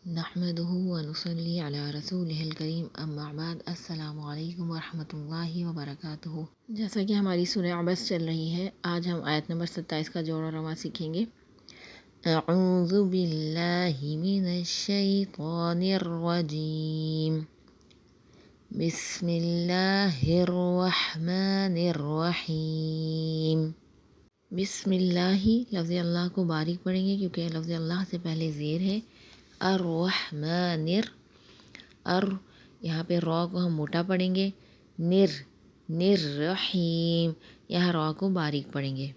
نحمده ونصلي علی رسولہ الکریم اما بعد السلام علیکم ورحمۃ اللہ وبرکاتہ۔ جیسا کہ ہماری سورہ عبس چل رہی ہے، آج ہم آیت نمبر 27 کا جوڑ و رواں سیکھیں گے۔ اعوذ باللہ من الشیطان الرجیم، بسم اللہ الرحمن الرحیم۔ بسم اللہ، لفظ اللہ کو باریک پڑھیں گے کیونکہ لفظ اللہ سے پہلے زیر ہے۔ الرحمن، یہاں پہ را کو ہم موٹا پڑھیں گے۔ رحیم، یہاں را کو باریک پڑھیں گے۔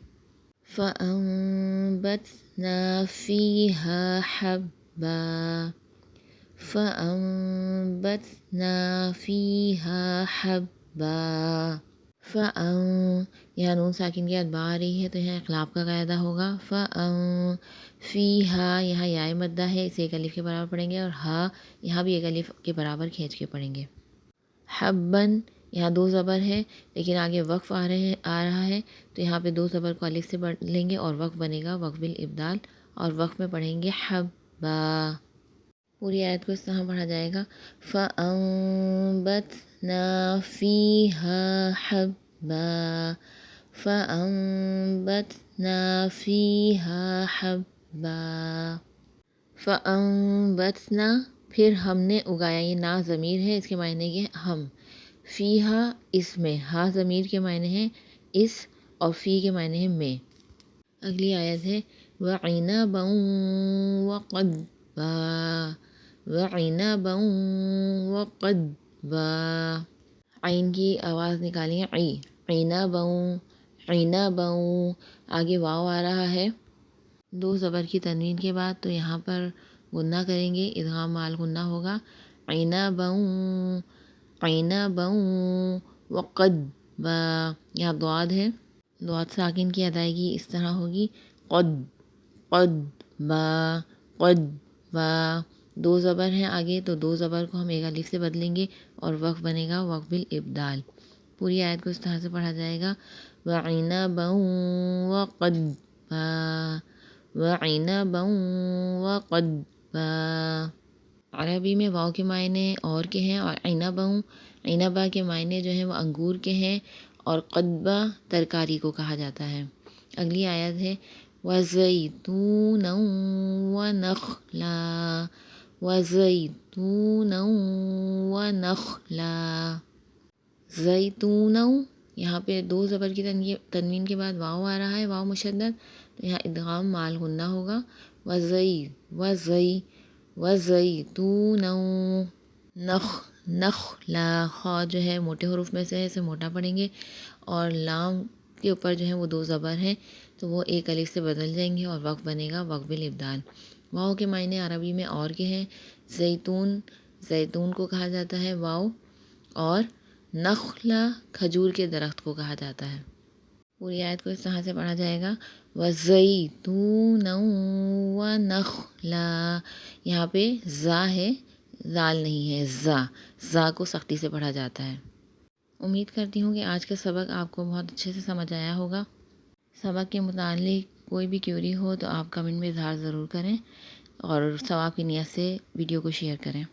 فَأَنبَتْنَا فِيهَا حَبًّا، فَأَنبَتْنَا فِيهَا حَبًّا۔ یہاں نون ساکن کی بعد با آ رہی ہے تو یہاں اقلاب کا قاعدہ ہوگا۔ فیہا، یہاں یائے مدہ ہے، اسے ایک الف کے برابر پڑھیں گے، اور ہا یہاں بھی ایک الف کے برابر کھینچ کے پڑھیں گے۔ حبن، یہاں دو زبر ہے لیکن آگے وقف آ رہا ہے تو یہاں پہ دو زبر کو الف سے پڑھ لیں گے اور وقف بنے گا وقف بالابدال، اور وقف میں پڑھیں گے حبا۔ پوری آیت کو اس طرح پڑھا جائے گا۔ فَأَنبَتْنَا فِيهَا حَبًّا، فَأَنبَتْنَا فِيهَا حَبًّا۔ فَأَنبَتْنَا، پھر ہم نے اگایا، یہ نا ضمیر ہے، اس کے معنی ہے ہم۔ فیہا، اس میں، ہا ضمیر کے معنی ہے اس، اور فی کے معنی ہے میں۔ اگلی آیت ہے وَعِنَبًا وَقَضْبًا، وَعِنَبًا وَقَضْبًا۔ عین کی آواز نکالیں، عِنَبًا، عِنَبًا، آگے واو آ رہا ہے دو زبر کی تنوین کے بعد، تو یہاں پر غنہ کریں گے، ادغام مال غنہ ہوگا۔ عِنَبًا، عِنَبًا وَقَضْبًا، یہاں ضاد ہے، ضاد ساکن کی ادائیگی اس طرح ہوگی قضبا، قضبا۔ دو زبر ہیں آگے تو دو زبر کو ہم ایک الف سے بدلیں گے اور وقف بنے گا وقف بالابدال۔ پوری آیت کو اس طرح سے پڑھا جائے گا وَعِنَبًا وَقَضْبًا، وَعِنَبًا وَقَضْبًا۔ عربی میں واو کے معنی اور کے ہیں، اور عنبا کے معنی جو ہیں وہ انگور کے ہیں، اور قضبہ ترکاری کو کہا جاتا ہے۔ اگلی آیت ہے وَزَيْتُونًا وَنَخْلًا، وَزَيْتُونًا وَنَخْلًا۔ زیتون، یہاں پہ دو زبر کی تنوین کے بعد واو آ رہا ہے، واو مشدد، تو یہاں ادغام مال غنہ ہوگا۔ وَزَيْتُونًا نَخْلًا، خا جو ہے موٹے حروف میں سے ہے، اسے موٹا پڑھیں گے، اور لام کے اوپر جو ہے وہ دو زبر ہیں تو وہ ایک الف سے بدل جائیں گے اور وقف بنے گا وقف بالابدال۔ واو کے معنی عربی میں اور کے ہیں، زیتون، زیتون کو کہا جاتا ہے واو، اور نخلا کھجور کے درخت کو کہا جاتا ہے۔ پوری آیت کو اس طرح سے پڑھا جائے گا وَزَيْتُونًا وَنَخْلًا، یہاں پہ زا ہے، زال نہیں ہے، زا کو سختی سے پڑھا جاتا ہے۔ امید کرتی ہوں کہ آج کا سبق آپ کو بہت اچھے سے سمجھ آیا ہوگا۔ سبق کے متعلق کوئی بھی کیوری ہو تو آپ کمنٹ میں اظہار ضرور کریں، اور ثواب کی نیت سے ویڈیو کو شیئر کریں۔